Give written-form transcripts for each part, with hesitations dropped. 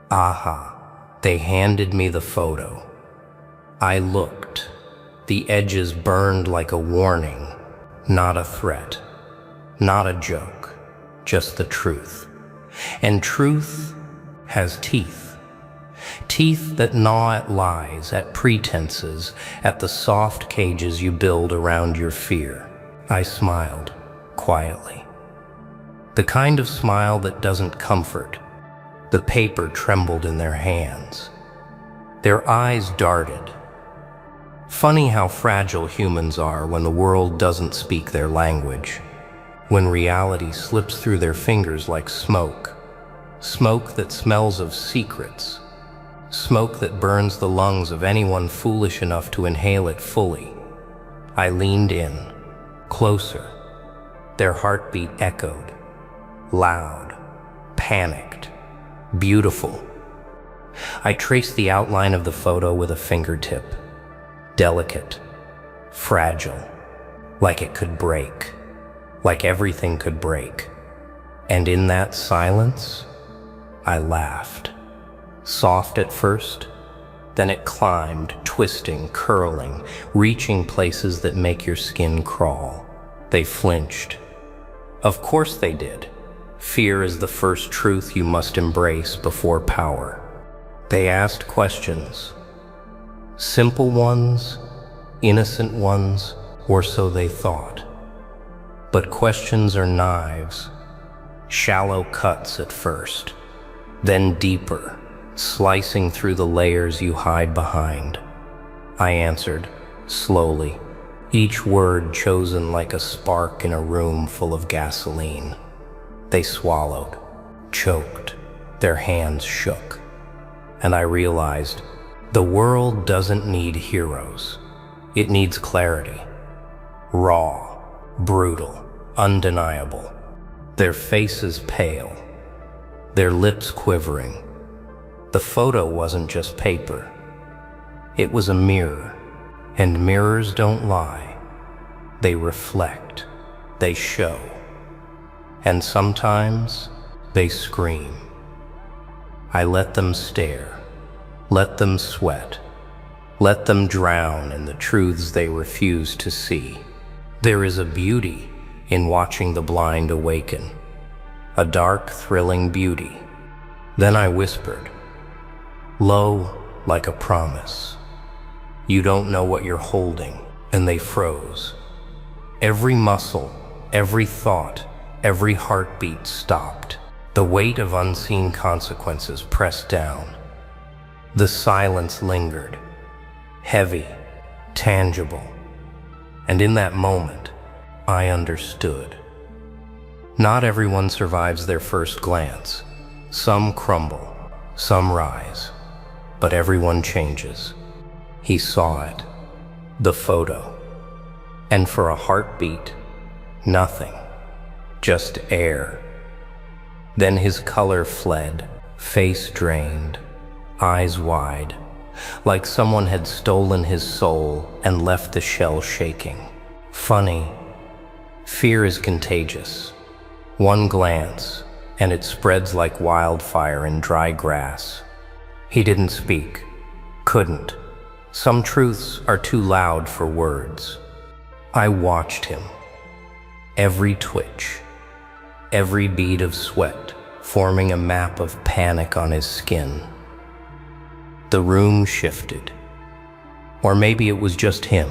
Aha, they handed me the photo. I looked. The edges burned like a warning, not a threat, not a joke, just the truth. And truth has teeth. Teeth that gnaw at lies, at pretenses, at the soft cages you build around your fear. I smiled, quietly. The kind of smile that doesn't comfort. The paper trembled in their hands. Their eyes darted. Funny how fragile humans are when the world doesn't speak their language. When reality slips through their fingers like smoke. Smoke that smells of secrets. Smoke that burns the lungs of anyone foolish enough to inhale it fully. I leaned in, closer. Their heartbeat echoed. Loud, panicked, beautiful. I traced the outline of the photo with a fingertip. Delicate, fragile, like it could break, like everything could break. And in that silence, I laughed. Soft at first, then it climbed, twisting, curling, reaching places that make your skin crawl. They flinched. Of course they did. Fear is the first truth you must embrace before power. They asked questions. Simple ones, innocent ones, or so they thought. But questions are knives. Shallow cuts at first, then deeper, slicing through the layers you hide behind. I answered, slowly, each word chosen like a spark in a room full of gasoline. They swallowed, choked, their hands shook. And I realized, the world doesn't need heroes. It needs clarity. Raw, brutal, undeniable. Their faces pale, their lips quivering. The photo wasn't just paper. It was a mirror, and mirrors don't lie. They reflect, they show, and sometimes they scream. I let them stare, let them sweat, let them drown in the truths they refuse to see. There is a beauty in watching the blind awaken, a dark, thrilling beauty. Then I whispered, low like a promise. You don't know what you're holding, and they froze. Every muscle, every thought, every heartbeat stopped. The weight of unseen consequences pressed down. The silence lingered, heavy, tangible. And in that moment, I understood. Not everyone survives their first glance. Some crumble, some rise, but everyone changes. He saw it, the photo, and for a heartbeat, nothing, just air. Then his color fled, face drained, eyes wide, like someone had stolen his soul and left the shell shaking. Funny, fear is contagious. One glance, and it spreads like wildfire in dry grass. He didn't speak, couldn't. Some truths are too loud for words. I watched him. Every twitch, every bead of sweat forming a map of panic on his skin. The room shifted. Or maybe it was just him.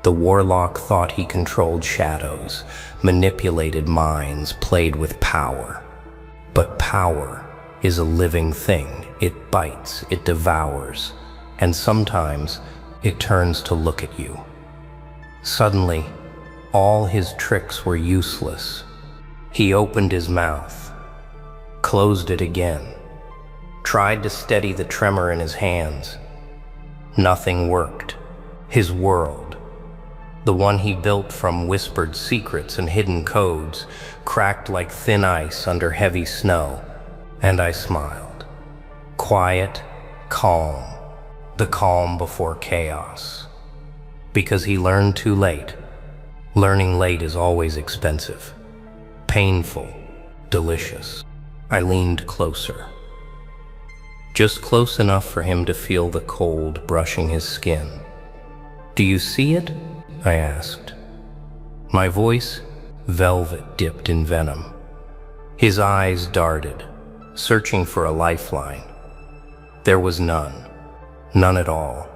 The warlock thought he controlled shadows, manipulated minds, played with power. But power is a living thing. It bites, it devours, and sometimes it turns to look at you. Suddenly, all his tricks were useless. He opened his mouth, closed it again, tried to steady the tremor in his hands. Nothing worked. His world, the one he built from whispered secrets and hidden codes, cracked like thin ice under heavy snow. And I smiled. Quiet, calm, the calm before chaos. Because he learned too late. Learning late is always expensive, painful, delicious. I leaned closer. just close enough for him to feel the cold brushing his skin. "Do you see it?" I asked. My voice, velvet dipped in venom. His eyes darted, searching for a lifeline. There was none. None at all.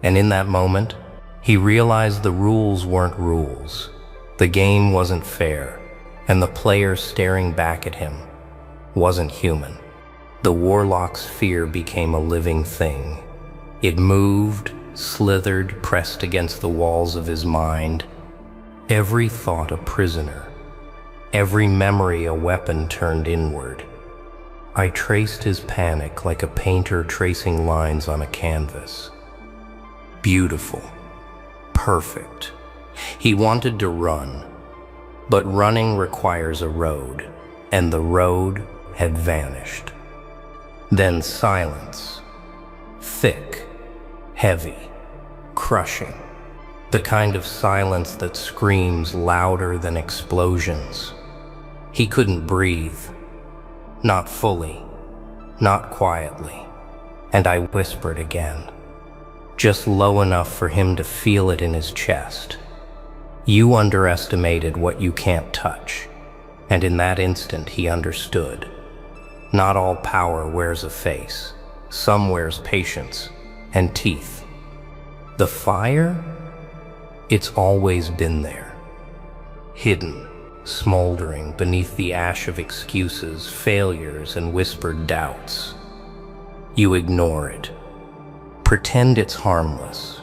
And in that moment, he realized the rules weren't rules. The game wasn't fair, and the player staring back at him wasn't human. The warlock's fear became a living thing. It moved, slithered, pressed against the walls of his mind. Every thought a prisoner, every memory a weapon turned inward. I traced his panic like a painter tracing lines on a canvas. Beautiful. Perfect. He wanted to run, but running requires a road, and the road had vanished. Then silence. Thick, heavy, crushing. The kind of silence that screams louder than explosions. He couldn't breathe. Not fully, not quietly. And I whispered again, just low enough for him to feel it in his chest. "You underestimated what you can't touch." And in that instant he understood. Not all power wears a face. Some wears patience and teeth. The fire? It's always been there. Hidden, smoldering beneath the ash of excuses, failures, and whispered doubts. You ignore it. Pretend it's harmless.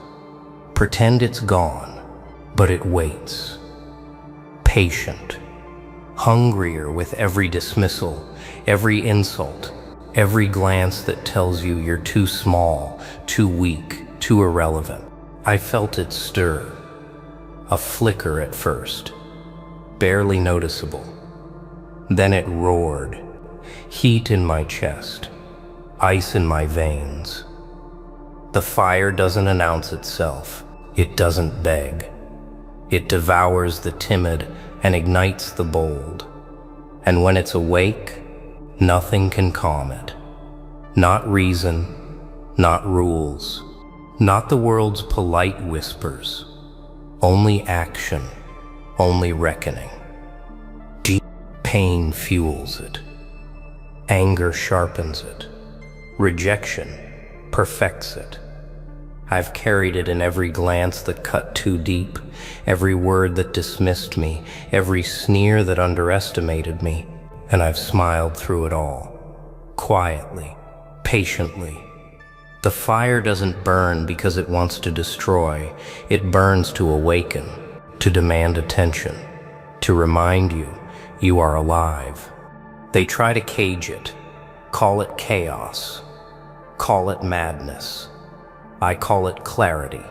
Pretend it's gone, but it waits. Patient. Hungrier with every dismissal, every insult, every glance that tells you you're too small, too weak, too irrelevant. I felt it stir. A flicker at first, barely noticeable. Then it roared, heat in my chest, ice in my veins. The fire doesn't announce itself. It doesn't beg. It devours the timid and ignites the bold. And when it's awake, nothing can calm it. Not reason, not rules, not the world's polite whispers. Only action, only reckoning. Deep pain fuels it. Anger sharpens it. Rejection perfects it. I've carried it in every glance that cut too deep, every word that dismissed me, every sneer that underestimated me, and I've smiled through it all. Quietly, patiently. The fire doesn't burn because it wants to destroy. It burns to awaken, to demand attention, to remind you you are alive. They try to cage it, call it chaos, call it madness. I call it clarity.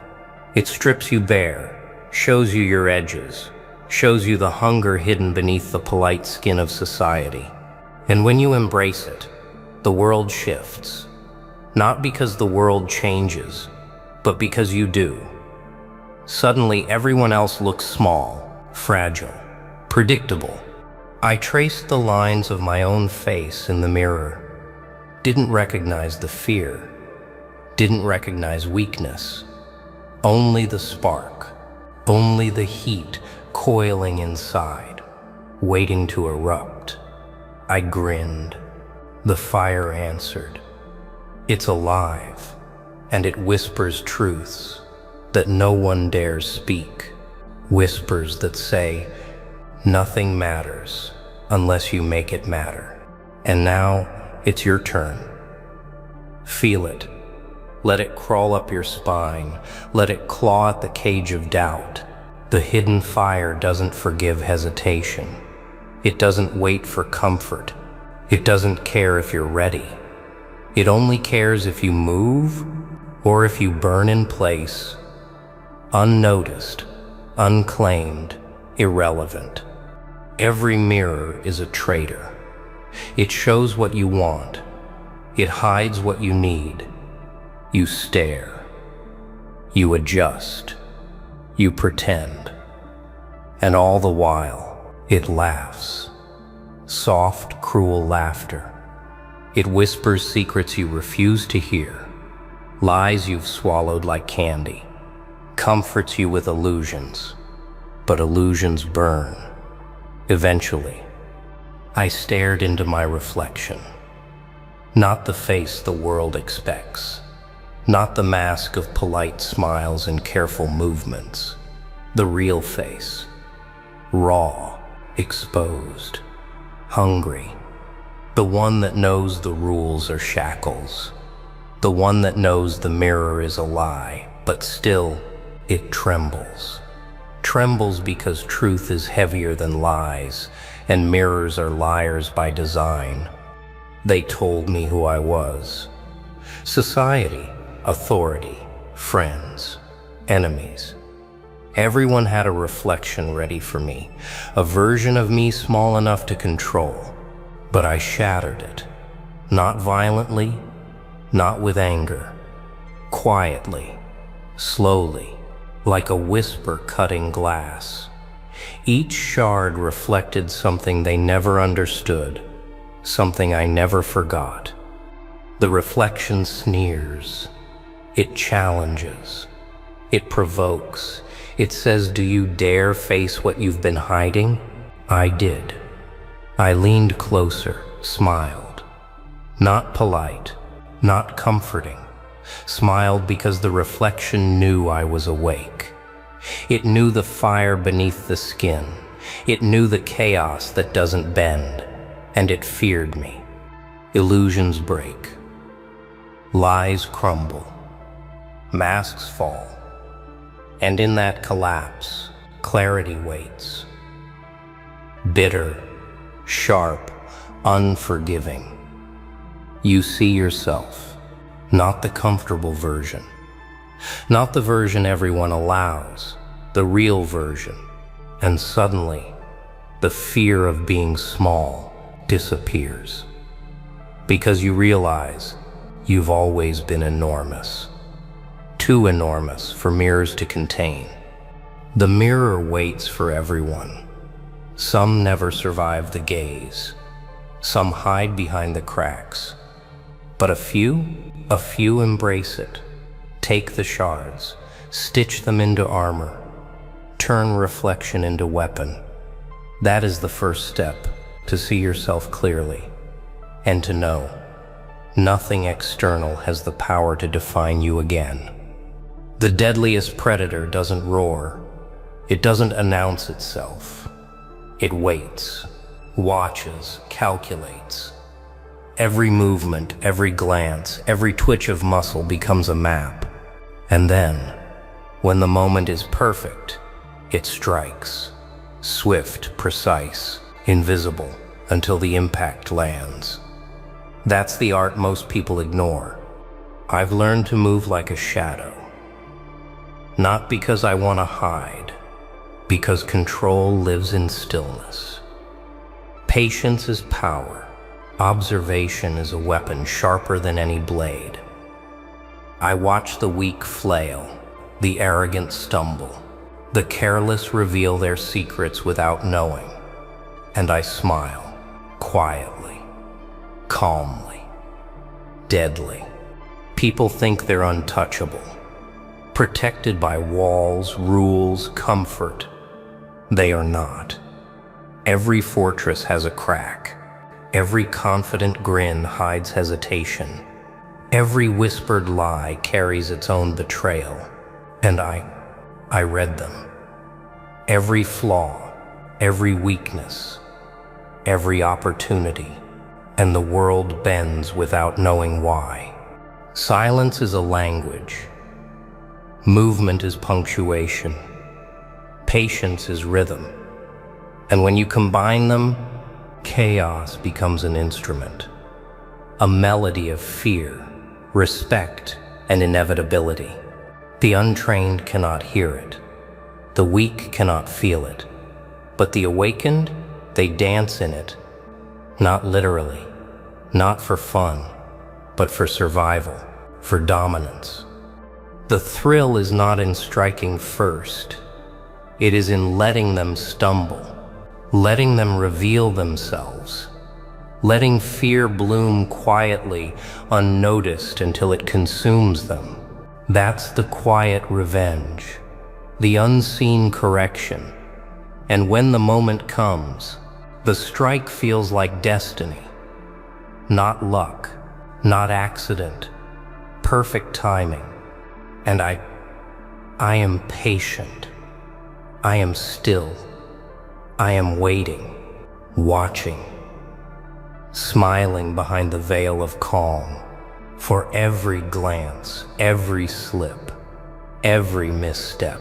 It strips you bare, shows you your edges, shows you the hunger hidden beneath the polite skin of society. And when you embrace it, the world shifts. Not because the world changes, but because you do. Suddenly, everyone else looks small, fragile, predictable. I traced the lines of my own face in the mirror. Didn't recognize the fear. Didn't recognize weakness. Only the spark. Only the heat coiling inside, waiting to erupt. I grinned. The fire answered. It's alive, and it whispers truths that no one dares speak. Whispers that say, nothing matters unless you make it matter. And now, it's your turn. Feel it. Let it crawl up your spine. Let it claw at the cage of doubt. The hidden fire doesn't forgive hesitation. It doesn't wait for comfort. It doesn't care if you're ready. It only cares if you move or if you burn in place, unnoticed, unclaimed, irrelevant. Every mirror is a traitor. It shows what you want. It hides what you need. You stare. You adjust. You pretend. And all the while, it laughs. Soft, cruel laughter. It whispers secrets you refuse to hear, lies you've swallowed like candy, comforts you with illusions, but illusions burn. Eventually, I stared into my reflection. Not the face the world expects, not the mask of polite smiles and careful movements, the real face, raw, exposed, hungry, the one that knows the rules are shackles, the one that knows the mirror is a lie, but still it trembles. Trembles because truth is heavier than lies, and mirrors are liars by design. They told me who I was. Society, authority, friends, enemies. Everyone had a reflection ready for me, a version of me small enough to control. But I shattered it. Not violently, not with anger. Quietly, slowly, like a whisper cutting glass. Each shard reflected something they never understood, something I never forgot. The reflection sneers. It challenges. It provokes. It says, "Do you dare face what you've been hiding?" I did. I leaned closer, smiled. Not polite, not comforting. Smiled because the reflection knew I was awake. It knew the fire beneath the skin. It knew the chaos that doesn't bend. And it feared me. Illusions break. Lies crumble. Masks fall. And in that collapse, clarity waits. Bitter, sharp, unforgiving. You see yourself, not the comfortable version, not the version everyone allows, the real version. And suddenly, the fear of being small disappears. Because you realize you've always been enormous. Too enormous for mirrors to contain. The mirror waits for everyone. Some never survive the gaze. Some hide behind the cracks. But a few embrace it. Take the shards, stitch them into armor, turn reflection into weapon. That is the first step to see yourself clearly and to know nothing external has the power to define you again. The deadliest predator doesn't roar. It doesn't announce itself. It waits, watches, calculates. Every movement, every glance, every twitch of muscle becomes a map. And then, when the moment is perfect, it strikes. Swift, precise, invisible, until the impact lands. That's the art most people ignore. I've learned to move like a shadow. Not because I want to hide, because control lives in stillness. Patience is power. Observation is a weapon sharper than any blade. I watch the weak flail, the arrogant stumble, the careless reveal their secrets without knowing. And I smile, quietly, calmly, deadly. People think they're untouchable, protected by walls, rules, comfort. They are not. Every fortress has a crack. Every confident grin hides hesitation. Every whispered lie carries its own betrayal. And I read them. Every flaw, every weakness, every opportunity. And the world bends without knowing why. Silence is a language. Movement is punctuation. Patience is rhythm. And when you combine them, chaos becomes an instrument. A melody of fear, respect, and inevitability. The untrained cannot hear it. The weak cannot feel it. But the awakened, they dance in it. Not literally, not for fun, but for survival, for dominance. The thrill is not in striking first. It is in letting them stumble, letting them reveal themselves, letting fear bloom quietly, unnoticed until it consumes them. That's the quiet revenge, the unseen correction. And when the moment comes, the strike feels like destiny. Not luck, not accident, perfect timing. And I am patient. I am still. I am waiting, watching, smiling behind the veil of calm. For every glance, every slip, every misstep,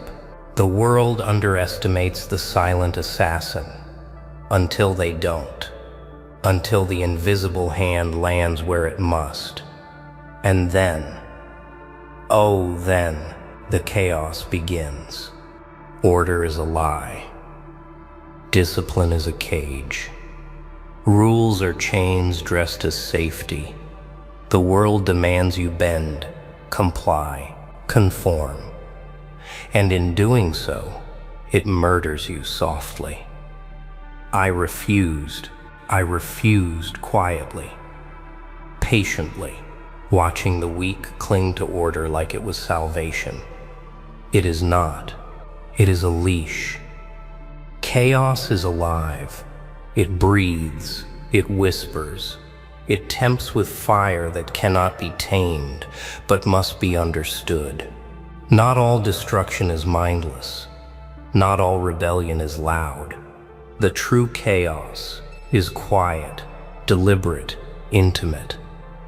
the world underestimates the silent assassin until they don't, until the invisible hand lands where it must. And then, oh then, the chaos begins. Order is a lie. Discipline is a cage. Rules are chains dressed as safety. The world demands you bend, comply, conform. And in doing so, it murders you softly. I refused quietly, patiently, watching the weak cling to order like it was salvation. It is not. It is a leash. Chaos is alive. It breathes. It whispers. It tempts with fire that cannot be tamed, but must be understood. Not all destruction is mindless. Not all rebellion is loud. The true chaos is quiet, deliberate, intimate.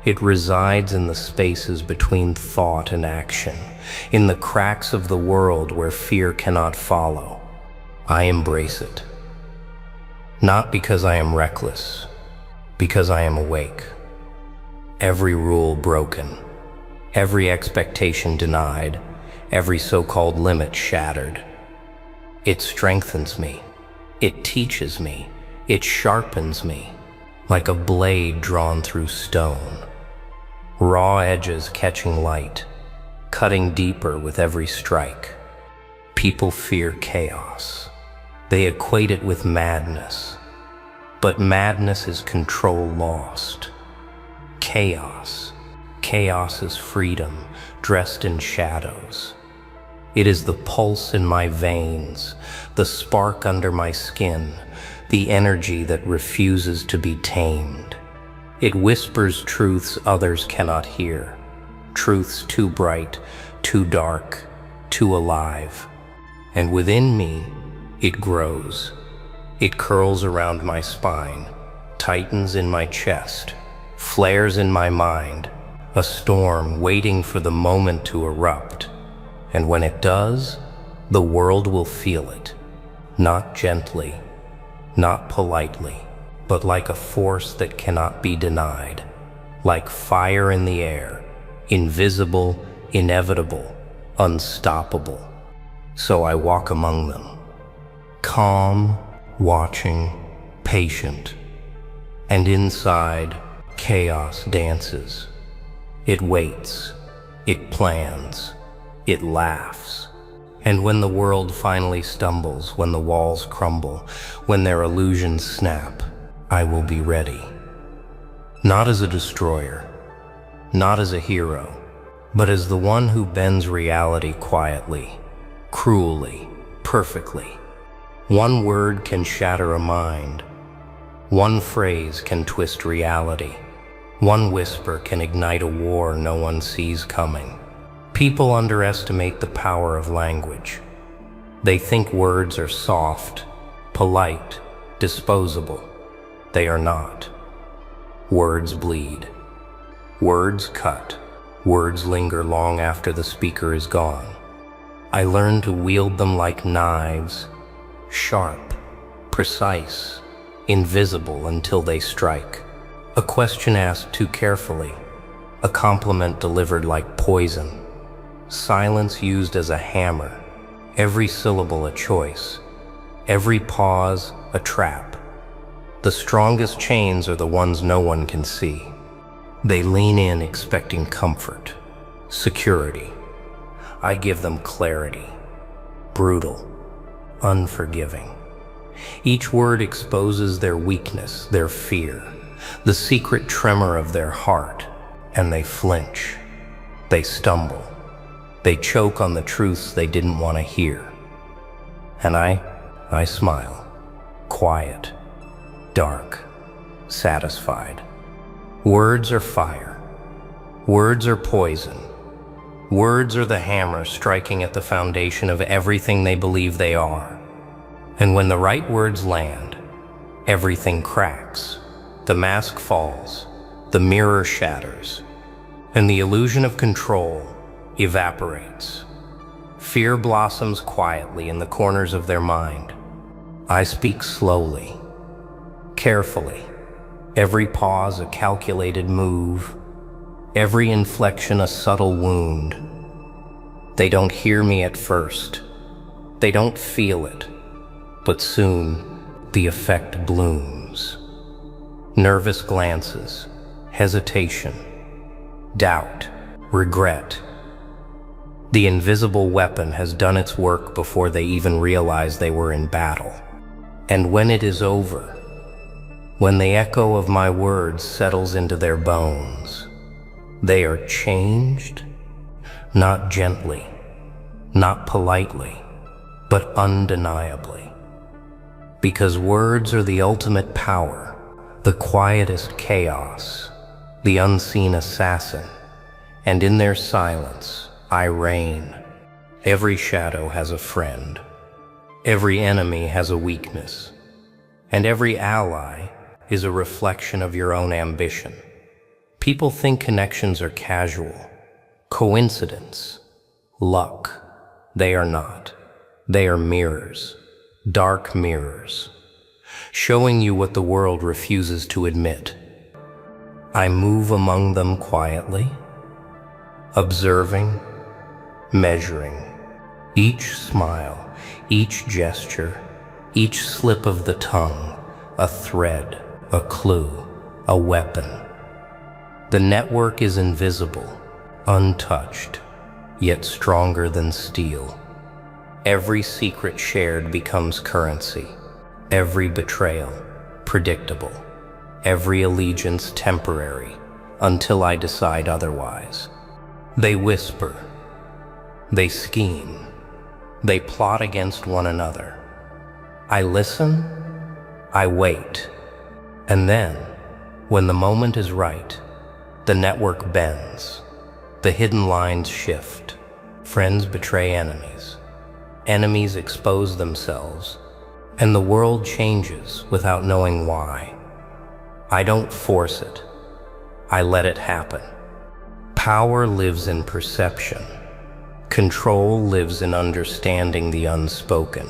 It resides in the spaces between thought and action, in the cracks of the world where fear cannot follow. I embrace it. Not because I am reckless, because I am awake. Every rule broken, every expectation denied, every so-called limit shattered. It strengthens me. It teaches me. It sharpens me like a blade drawn through stone. Raw edges catching light, cutting deeper with every strike. People fear chaos. They equate it with madness. But madness is control lost. Chaos is freedom dressed in shadows. It is the pulse in my veins, the spark under my skin, the energy that refuses to be tamed. It whispers truths others cannot hear, truths too bright, too dark, too alive. And within me, it grows. It curls around my spine, tightens in my chest, flares in my mind, a storm waiting for the moment to erupt. And when it does, the world will feel it, not gently, not politely, but like a force that cannot be denied, like fire in the air, invisible, inevitable, unstoppable. So I walk among them, calm, watching, patient, and inside, chaos dances. It waits, it plans, it laughs. And when the world finally stumbles, when the walls crumble, when their illusions snap, I will be ready. Not as a destroyer, not as a hero, but as the one who bends reality quietly, cruelly, perfectly. One word can shatter a mind. One phrase can twist reality. One whisper can ignite a war no one sees coming. People underestimate the power of language. They think words are soft, polite, disposable. They are not. Words bleed. Words cut. Words linger long after the speaker is gone. I learned to wield them like knives, sharp, precise, invisible until they strike. A question asked too carefully, a compliment delivered like poison. Silence used as a hammer, every syllable a choice, every pause a trap. The strongest chains are the ones no one can see. They lean in expecting comfort, security. I give them clarity, brutal, unforgiving. Each word exposes their weakness, their fear. the secret tremor of their heart, and they flinch. They stumble. They choke on the truths they didn't want to hear. And I smile, quiet, dark, satisfied. Words are fire. Words are poison. Words are the hammer striking at the foundation of everything they believe they are. And when the right words land, everything cracks. The mask falls, the mirror shatters, and the illusion of control evaporates. Fear blossoms quietly in the corners of their mind. I speak slowly, carefully, every pause a calculated move, every inflection a subtle wound. They don't hear me at first. They don't feel it, but soon the effect blooms. Nervous glances, hesitation, doubt, regret. The invisible weapon has done its work before they even realize they were in battle. And when it is over, when the echo of my words settles into their bones, they are changed, not gently, not politely, but undeniably. Because words are the ultimate power, the quietest chaos, the unseen assassin, and in their silence, I reign. Every shadow has a friend. Every enemy has a weakness. And every ally is a reflection of your own ambition. People think connections are casual, coincidence, luck. They are not. They are mirrors, dark mirrors, showing you what the world refuses to admit. I move among them quietly, observing, measuring. Each smile, each gesture, each slip of the tongue, a thread, a clue, a weapon. The network is invisible, untouched, yet stronger than steel. Every secret shared becomes currency. Every betrayal, predictable. Every allegiance, temporary, until I decide otherwise. They whisper. They scheme. They plot against one another. I listen. I wait. And then, when the moment is right, the network bends. The hidden lines shift. Friends betray enemies. Enemies expose themselves. And the world changes without knowing why. I don't force it. I let it happen. Power lives in perception. Control lives in understanding the unspoken.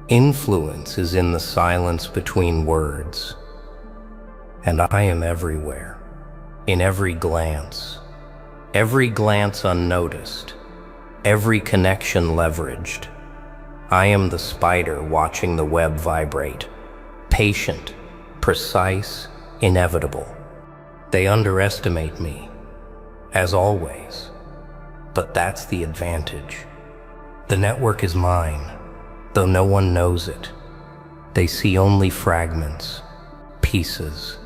Influence is in the silence between words. And I am everywhere, in every glance unnoticed, every connection leveraged. I am the spider watching the web vibrate, patient, precise, inevitable. They underestimate me, as always, but that's the advantage. The network is mine, though no one knows it. They see only fragments, pieces,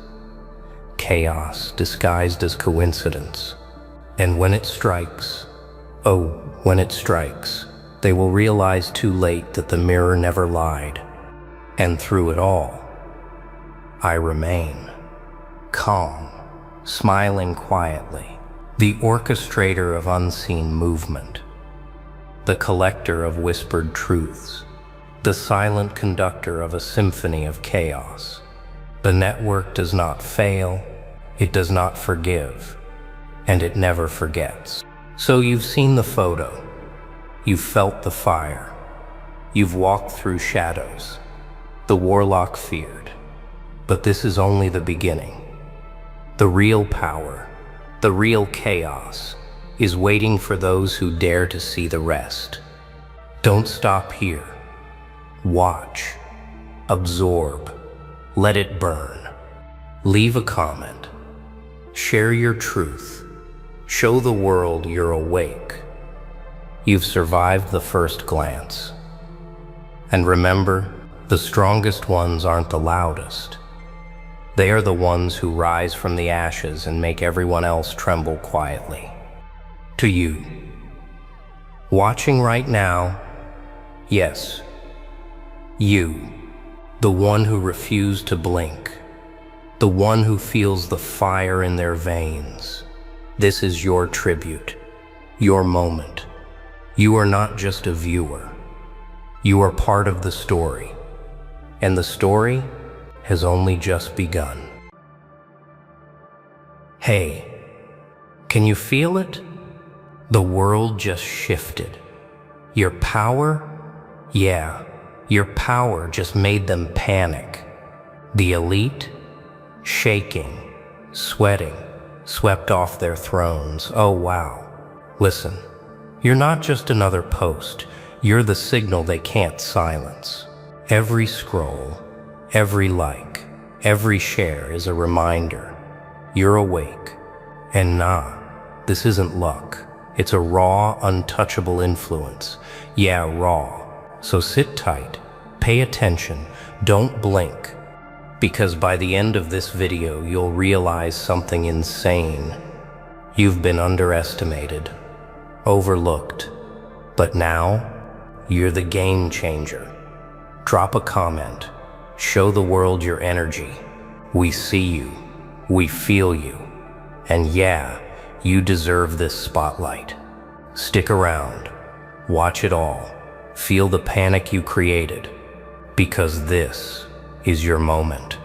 chaos disguised as coincidence. And when it strikes, when it strikes, they will realize too late that the mirror never lied. And through it all, I remain, calm, smiling quietly, the orchestrator of unseen movement, the collector of whispered truths, the silent conductor of a symphony of chaos. The network does not fail, it does not forgive, and it never forgets. So you've seen the photo. You've felt the fire. You've walked through shadows. The warlock feared. But this is only the beginning. The real power, the real chaos, is waiting for those who dare to see the rest. Don't stop here. Watch. Absorb. Let it burn. Leave a comment. Share your truth. Show the world you're awake. You've survived the first glance. And remember, the strongest ones aren't the loudest. They are the ones who rise from the ashes and make everyone else tremble quietly. To you, watching right now, yes, you, the one who refused to blink, the one who feels the fire in their veins. This is your tribute, your moment. You are not just a viewer. You are part of the story, and the story has only just begun. Hey, can you feel it? The world just shifted. Your power? Yeah, your power just made them panic. The elite? Shaking, sweating, swept off their thrones. Oh wow. Listen, you're not just another post. You're the signal they can't silence. Every scroll, every like, every share is a reminder. You're awake. And nah, this isn't luck. It's a raw, untouchable influence. Yeah, raw. So sit tight, pay attention, don't blink. Because by the end of this video, you'll realize something insane. You've been underestimated, overlooked. But now, you're the game changer. Drop a comment. Show the world your energy. We see you. We feel you. And yeah, you deserve this spotlight. Stick around. Watch it all. Feel the panic you created. Because this is your moment.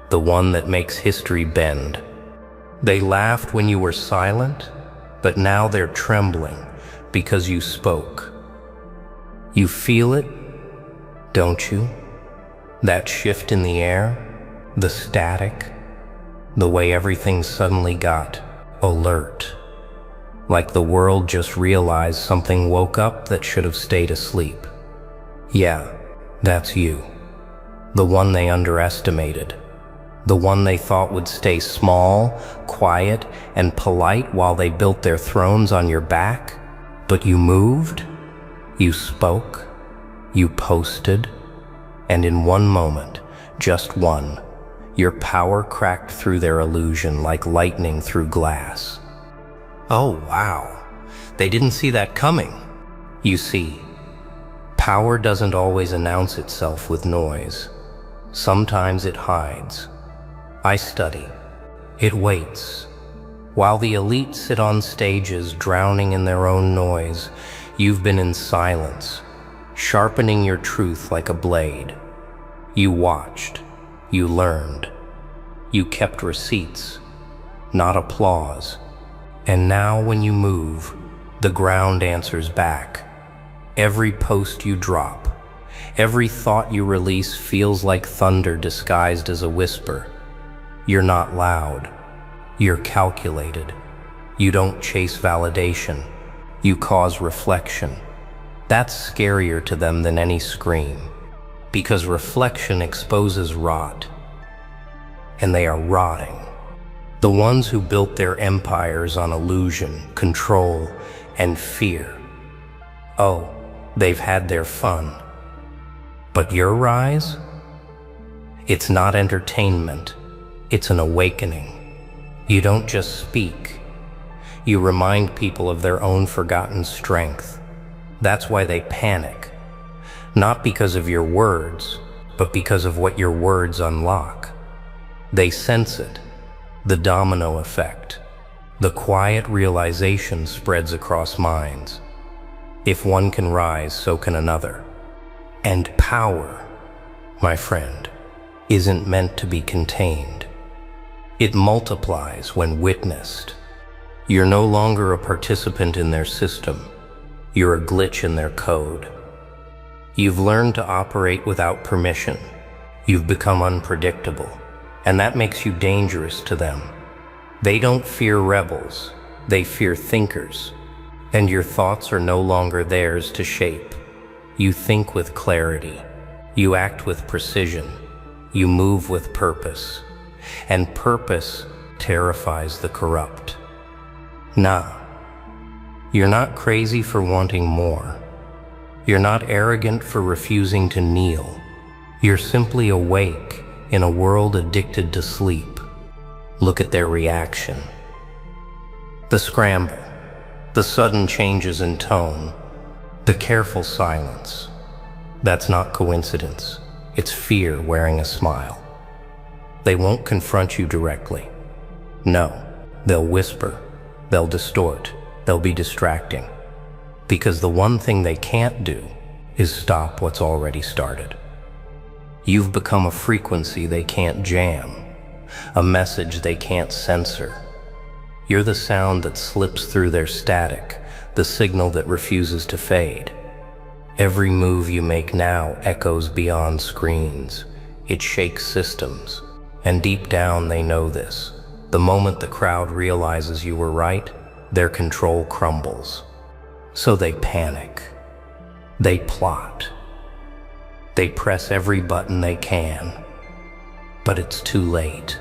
The one that makes history bend. They laughed when you were silent, but now they're trembling because you spoke. You feel it, don't you? That shift in the air, the static, the way everything suddenly got alert. Like the world just realized something woke up that should have stayed asleep. Yeah, that's you. The one they underestimated. The one they thought would stay small, quiet, and polite while they built their thrones on your back. But you moved, you spoke, you posted, and in one moment, just one, your power cracked through their illusion like lightning through glass. Oh wow, they didn't see that coming. You see, power doesn't always announce itself with noise. Sometimes it hides. I study. It waits. While the elite sit on stages drowning in their own noise, you've been in silence, sharpening your truth like a blade. You watched. You learned. You kept receipts, not applause. And now when you move, the ground answers back. Every post you drop, every thought you release feels like thunder disguised as a whisper. You're not loud. You're calculated. You don't chase validation. You cause reflection. That's scarier to them than any scream, because reflection exposes rot. And they are rotting. The ones who built their empires on illusion, control, and fear. Oh, they've had their fun. But your rise? It's not entertainment. It's an awakening. You don't just speak. You remind people of their own forgotten strength. That's why they panic. Not because of your words, but because of what your words unlock. They sense it. The domino effect. The quiet realization spreads across minds. If one can rise, so can another. And power, my friend, isn't meant to be contained. It multiplies when witnessed. You're no longer a participant in their system. You're a glitch in their code. You've learned to operate without permission. You've become unpredictable. And that makes you dangerous to them. They don't fear rebels, they fear thinkers. And your thoughts are no longer theirs to shape. You think with clarity. You act with precision. You move with purpose. And purpose terrifies the corrupt. Nah, you're not crazy for wanting more. You're not arrogant for refusing to kneel. You're simply awake in a world addicted to sleep. Look at their reaction. The scramble, the sudden changes in tone, the careful silence. That's not coincidence. It's fear wearing a smile. They won't confront you directly. No, they'll whisper, they'll distort, they'll be distracting. Because the one thing they can't do is stop what's already started. You've become a frequency they can't jam, a message they can't censor. You're the sound that slips through their static, the signal that refuses to fade. Every move you make now echoes beyond screens. It shakes systems, and deep down they know this. The moment the crowd realizes you were right, their control crumbles. So they panic. They plot. They press every button they can. But it's too late.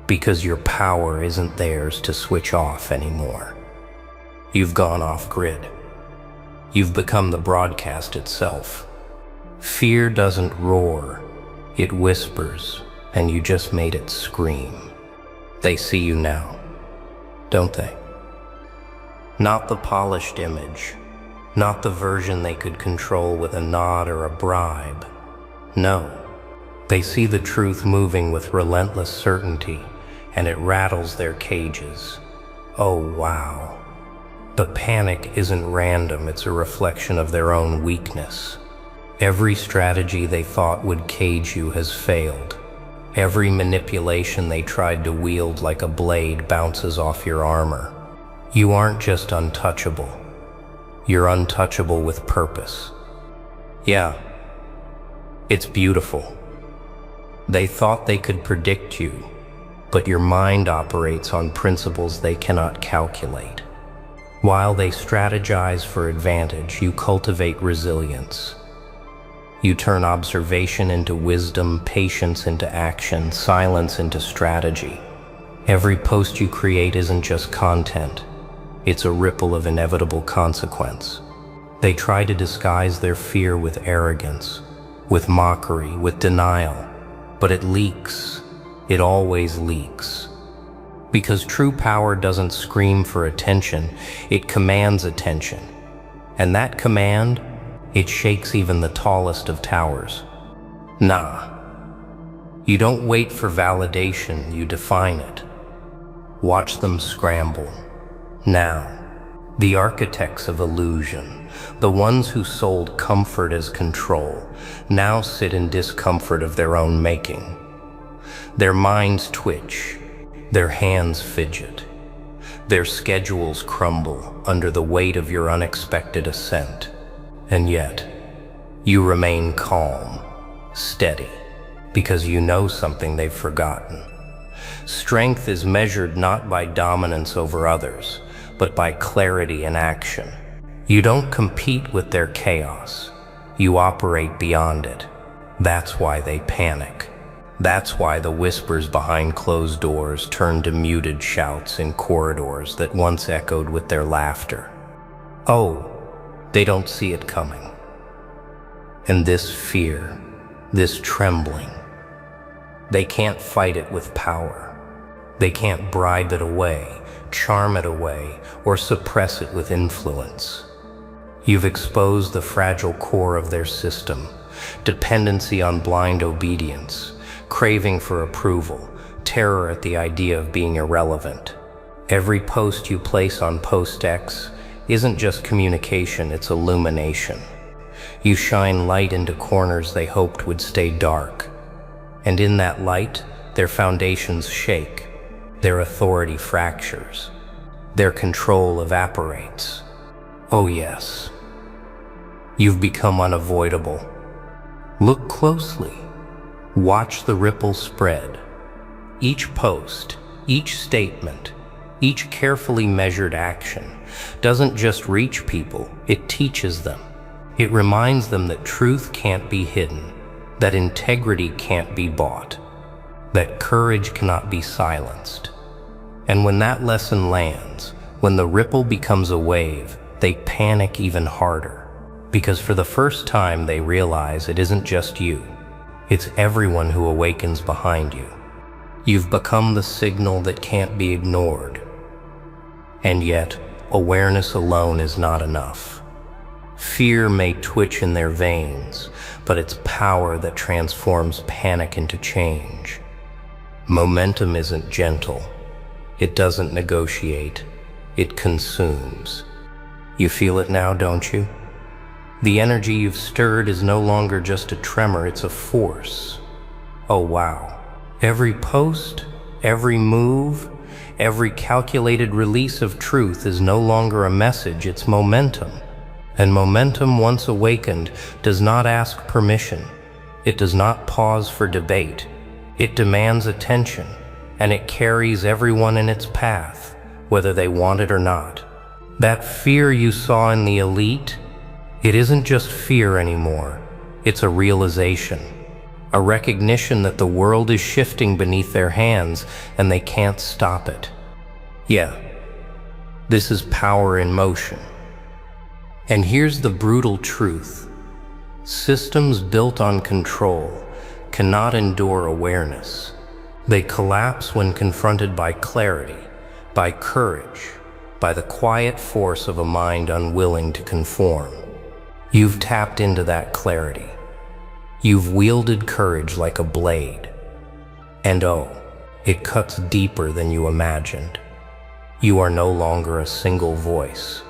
Because your power isn't theirs to switch off anymore. You've gone off grid. You've become the broadcast itself. Fear doesn't roar, it whispers, and you just made it scream. They see you now, don't they? Not the polished image, not the version they could control with a nod or a bribe. No, they see the truth moving with relentless certainty, and it rattles their cages. Oh, wow. The panic isn't random, it's a reflection of their own weakness. Every strategy they thought would cage you has failed. Every manipulation they tried to wield like a blade bounces off your armor. You aren't just untouchable. You're untouchable with purpose. Yeah, it's beautiful. They thought they could predict you, but your mind operates on principles they cannot calculate. While they strategize for advantage, you cultivate resilience. You turn observation into wisdom, patience into action, silence into strategy. Every post you create isn't just content. It's a ripple of inevitable consequence. They try to disguise their fear with arrogance, with mockery, with denial, but it leaks. It always leaks. Because true power doesn't scream for attention, it commands attention. And that command, it shakes even the tallest of towers. Nah. You don't wait for validation, you define it. Watch them scramble. Now, the architects of illusion, the ones who sold comfort as control, now sit in discomfort of their own making. Their minds twitch. Their hands fidget. Their schedules crumble under the weight of your unexpected ascent. And yet, you remain calm, steady, because you know something they've forgotten. Strength is measured not by dominance over others, but by clarity in action. You don't compete with their chaos. You operate beyond it. That's why they panic. That's why the whispers behind closed doors turn to muted shouts in corridors that once echoed with their laughter. Oh, they don't see it coming. And this fear, this trembling, they can't fight it with power. They can't bribe it away, charm it away, or suppress it with influence. You've exposed the fragile core of their system, dependency on blind obedience, craving for approval, terror at the idea of being irrelevant. Every post you place on Post X isn't just communication, it's illumination. You shine light into corners they hoped would stay dark. And in that light, their foundations shake, their authority fractures, their control evaporates. Oh yes, you've become unavoidable. Look closely. Watch the ripple spread. Each post, each statement, each carefully measured action doesn't just reach people, it teaches them. It reminds them that truth can't be hidden, that integrity can't be bought, that courage cannot be silenced. And when that lesson lands, when the ripple becomes a wave, they panic even harder. Because for the first time they realize it isn't just you. It's everyone who awakens behind you. You've become the signal that can't be ignored. And yet, awareness alone is not enough. Fear may twitch in their veins, but it's power that transforms panic into change. Momentum isn't gentle. It doesn't negotiate. It consumes. You feel it now, don't you? The energy you've stirred is no longer just a tremor, it's a force. Oh wow. Every post, every move, every calculated release of truth is no longer a message, it's momentum. And momentum, once awakened, does not ask permission. It does not pause for debate. It demands attention, and it carries everyone in its path, whether they want it or not. That fear you saw in the elite, it isn't just fear anymore. It's a realization, a recognition that the world is shifting beneath their hands and they can't stop it. Yeah, this is power in motion. And here's the brutal truth. Systems built on control cannot endure awareness. They collapse when confronted by clarity, by courage, by the quiet force of a mind unwilling to conform. You've tapped into that clarity. You've wielded courage like a blade. And oh, it cuts deeper than you imagined. You are no longer a single voice.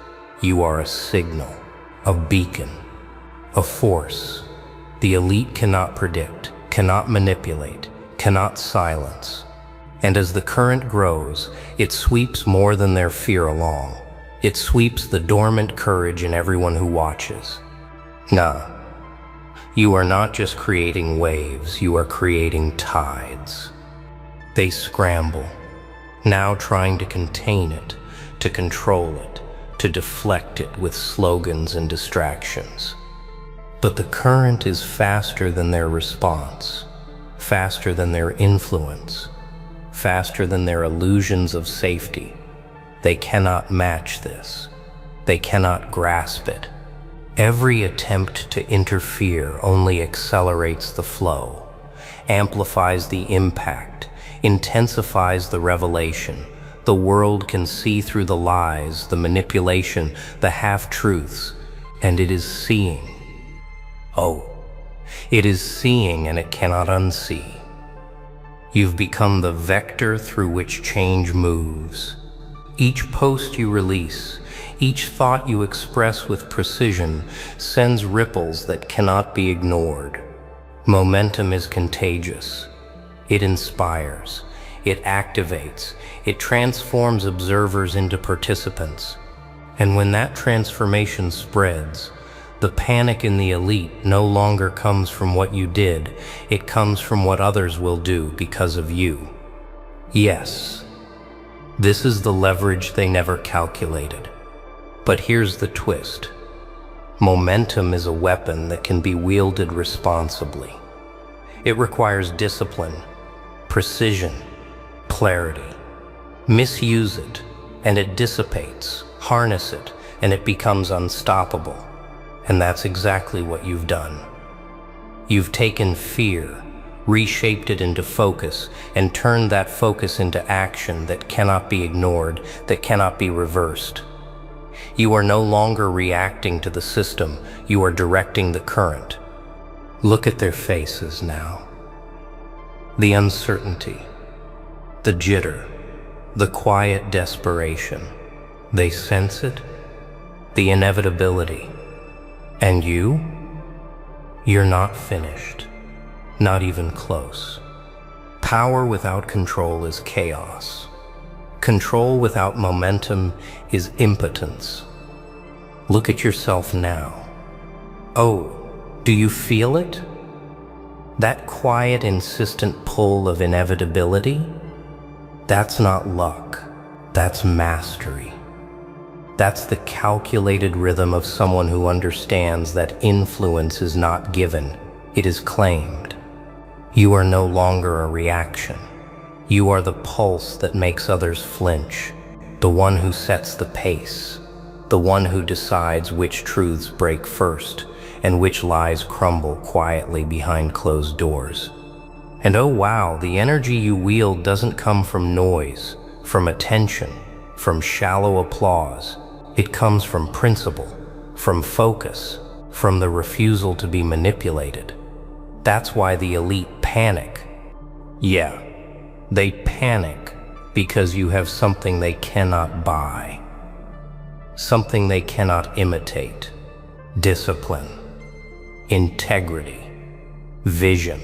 You are a signal, a beacon, a force. The elite cannot predict, cannot manipulate, cannot silence. And as the current grows, it sweeps more than their fear along. It sweeps the dormant courage in everyone who watches. Nah, you are not just creating waves, you are creating tides. They scramble, now trying to contain it, to control it, to deflect it with slogans and distractions. But the current is faster than their response, faster than their influence, faster than their illusions of safety. They cannot match this. They cannot grasp it. Every attempt to interfere only accelerates the flow, amplifies the impact, intensifies the revelation. The world can see through the lies, the manipulation, the half-truths, and it is seeing. Oh, it is seeing and it cannot unsee. You've become the vector through which change moves. Each post you release, each thought you express with precision sends ripples that cannot be ignored. Momentum is contagious. It inspires. It activates. It transforms observers into participants. And when that transformation spreads, the panic in the elite no longer comes from what you did. It comes from what others will do because of you. Yes, this is the leverage they never calculated. But here's the twist. Momentum is a weapon that can be wielded responsibly. It requires discipline, precision, clarity. Misuse it, and it dissipates. Harness it, and it becomes unstoppable. And that's exactly what you've done. You've taken fear, reshaped it into focus, and turned that focus into action that cannot be ignored, that cannot be reversed. You are no longer reacting to the system, you are directing the current. Look at their faces now. The uncertainty, the jitter, the quiet desperation. They sense it, the inevitability. And you? You're not finished, not even close. Power without control is chaos. Control without momentum is impotence. Look at yourself now. Oh, do you feel it? That quiet, insistent pull of inevitability? That's not luck. That's mastery. That's the calculated rhythm of someone who understands that influence is not given, it is claimed. You are no longer a reaction. You are the pulse that makes others flinch, the one who sets the pace, the one who decides which truths break first and which lies crumble quietly behind closed doors. And oh wow, the energy you wield doesn't come from noise, from attention, from shallow applause. It comes from principle, from focus, from the refusal to be manipulated. That's why the elite panic. Yeah, they panic because you have something they cannot buy, something they cannot imitate: discipline, integrity, vision.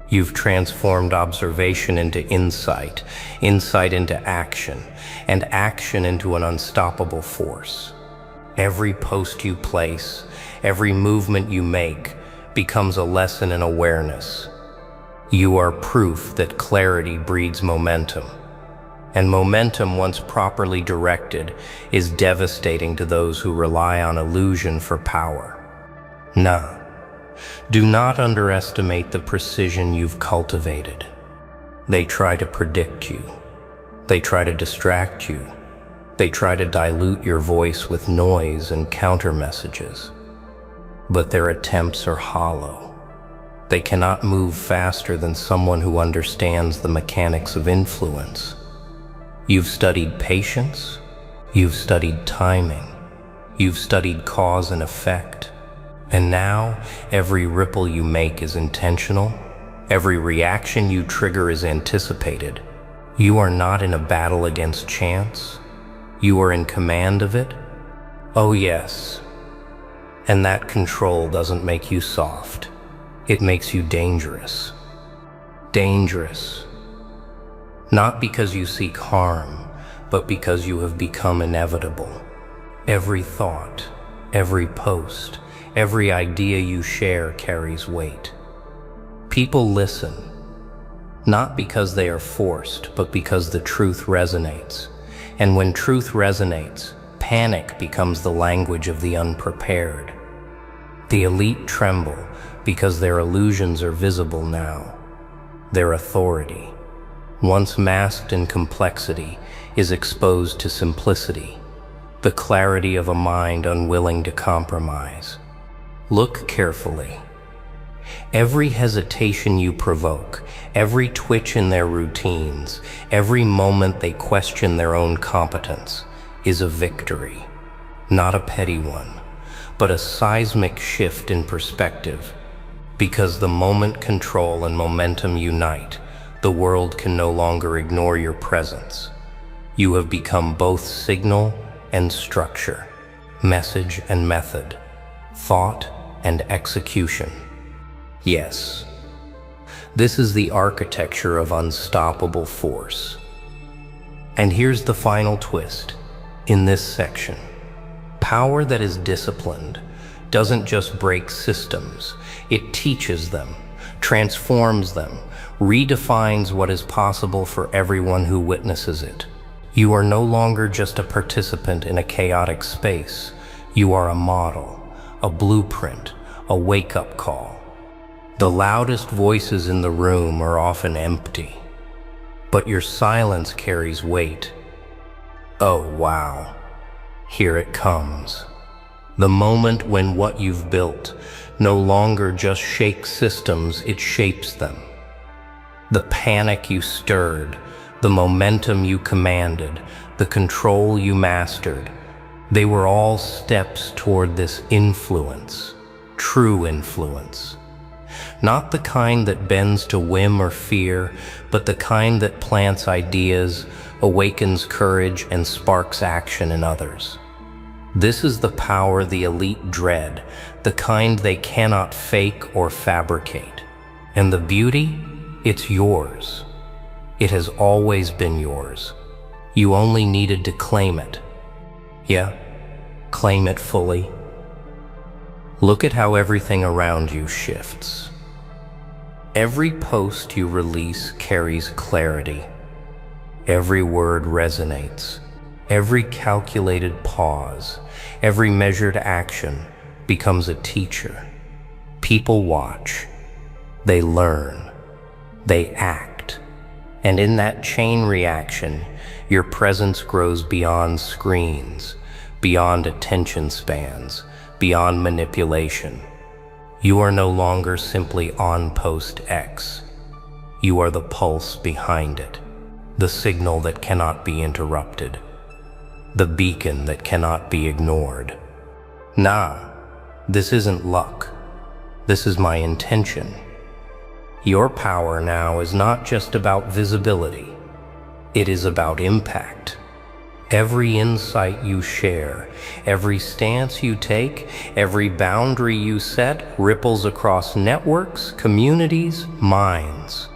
You've transformed observation into insight, insight into action, and action into an unstoppable force. Every post you place, every movement you make, becomes a lesson in awareness. You are proof that clarity breeds momentum. And momentum, once properly directed, is devastating to those who rely on illusion for power. Nah. Do not underestimate the precision you've cultivated. They try to predict you. They try to distract you. They try to dilute your voice with noise and counter messages. But their attempts are hollow. They cannot move faster than someone who understands the mechanics of influence. You've studied patience. You've studied timing. You've studied cause and effect. And now, every ripple you make is intentional. Every reaction you trigger is anticipated. You are not in a battle against chance. You are in command of it. Oh yes. And that control doesn't make you soft. It makes you dangerous. Dangerous. Not because you seek harm, but because you have become inevitable. Every thought, every post, every idea you share carries weight. People listen, not because they are forced, but because the truth resonates. And when truth resonates, panic becomes the language of the unprepared. The elite tremble because their illusions are visible now. Their authority, once masked in complexity, is exposed to simplicity, the clarity of a mind unwilling to compromise. Look carefully. Every hesitation you provoke, every twitch in their routines, every moment they question their own competence is a victory. Not a petty one, but a seismic shift in perspective. Because the moment control and momentum unite, the world can no longer ignore your presence. You have become both signal and structure, message and method, thought and execution. Yes, this is the architecture of unstoppable force. And here's the final twist in this section. Power that is disciplined doesn't just break systems, it teaches them, transforms them, redefines what is possible for everyone who witnesses it. You are no longer just a participant in a chaotic space. You are a model, a blueprint, a wake-up call. The loudest voices in the room are often empty, but your silence carries weight. Oh wow, here it comes. The moment when what you've built no longer just shakes systems, it shapes them. The panic you stirred, the momentum you commanded, the control you mastered, they were all steps toward this influence, true influence. Not the kind that bends to whim or fear, but the kind that plants ideas, awakens courage, and sparks action in others. This is the power the elite dread, the kind they cannot fake or fabricate. And the beauty? It's yours. It has always been yours. You only needed to claim it. Yeah, claim it fully. Look at how everything around you shifts. Every post you release carries clarity. Every word resonates. Every calculated pause, every measured action becomes a teacher. People watch, they learn, they act. And in that chain reaction, your presence grows beyond screens, beyond attention spans, beyond manipulation. You are no longer simply on post X. You are the pulse behind it, the signal that cannot be interrupted, the beacon that cannot be ignored. Nah, this isn't luck. This is my intention. Your power now is not just about visibility. It is about impact. Every insight you share, every stance you take, every boundary you set ripples across networks, communities, minds.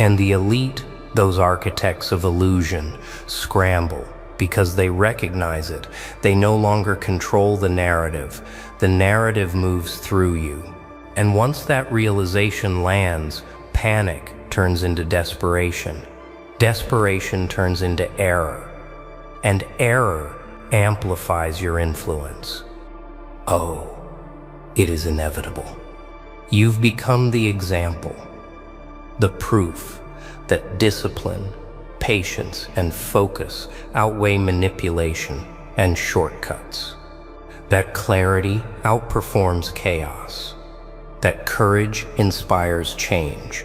And the elite, those architects of illusion, scramble because they recognize it. They no longer control the narrative. The narrative moves through you. And once that realization lands, panic turns into desperation. Desperation turns into error. And error amplifies your influence. Oh, it is inevitable. You've become the example, the proof that discipline, patience, and focus outweigh manipulation and shortcuts. That clarity outperforms chaos. That courage inspires change.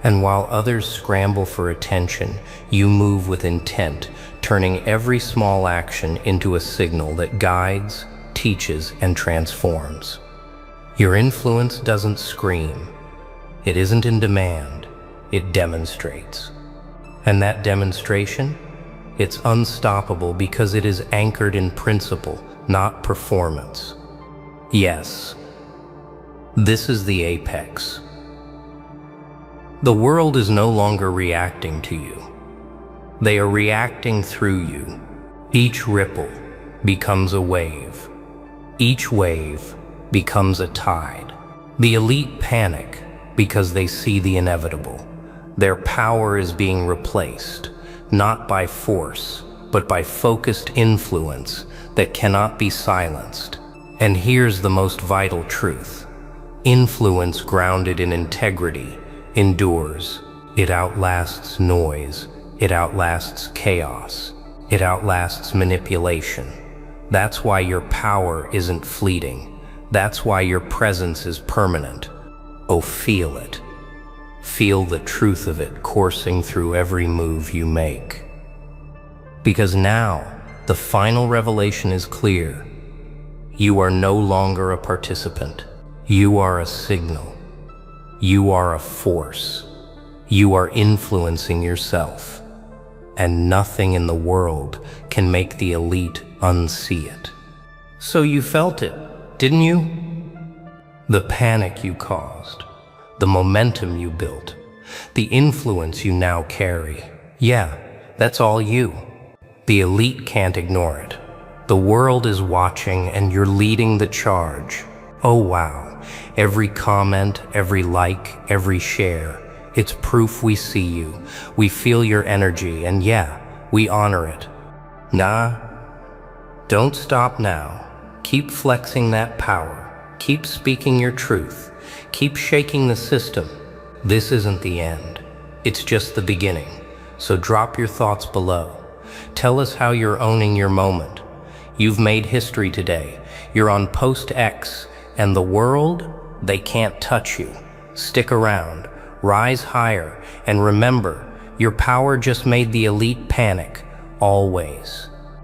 And while others scramble for attention, you move with intent, turning every small action into a signal that guides, teaches, and transforms. Your influence doesn't scream. It isn't in demand. It demonstrates. And that demonstration? It's unstoppable because it is anchored in principle, not performance. Yes, this is the apex. The world is no longer reacting to you. They are reacting through you. Each ripple becomes a wave. Each wave becomes a tide. The elite panic because they see the inevitable. Their power is being replaced, not by force, but by focused influence that cannot be silenced. And here's the most vital truth. Influence grounded in integrity endures. It outlasts noise. It outlasts chaos. It outlasts manipulation. That's why your power isn't fleeting. That's why your presence is permanent. Oh, feel it. Feel the truth of it coursing through every move you make. Because now, the final revelation is clear. You are no longer a participant. You are a signal. You are a force. You are influencing yourself. And nothing in the world can make the elite unsee it. So you felt it, didn't you? The panic you caused, the momentum you built, the influence you now carry. Yeah, that's all you. The elite can't ignore it. The world is watching and you're leading the charge. Oh wow, every comment, every like, every share. It's proof we see you, we feel your energy, and yeah, we honor it. Nah, don't stop now. Keep flexing that power. Keep speaking your truth. Keep shaking the system. This isn't the end. It's just the beginning. So drop your thoughts below. Tell us how you're owning your moment. You've made history today. You're on post X, and the world, they can't touch you. Stick around. Rise higher, and remember, your power just made the elite panic, always.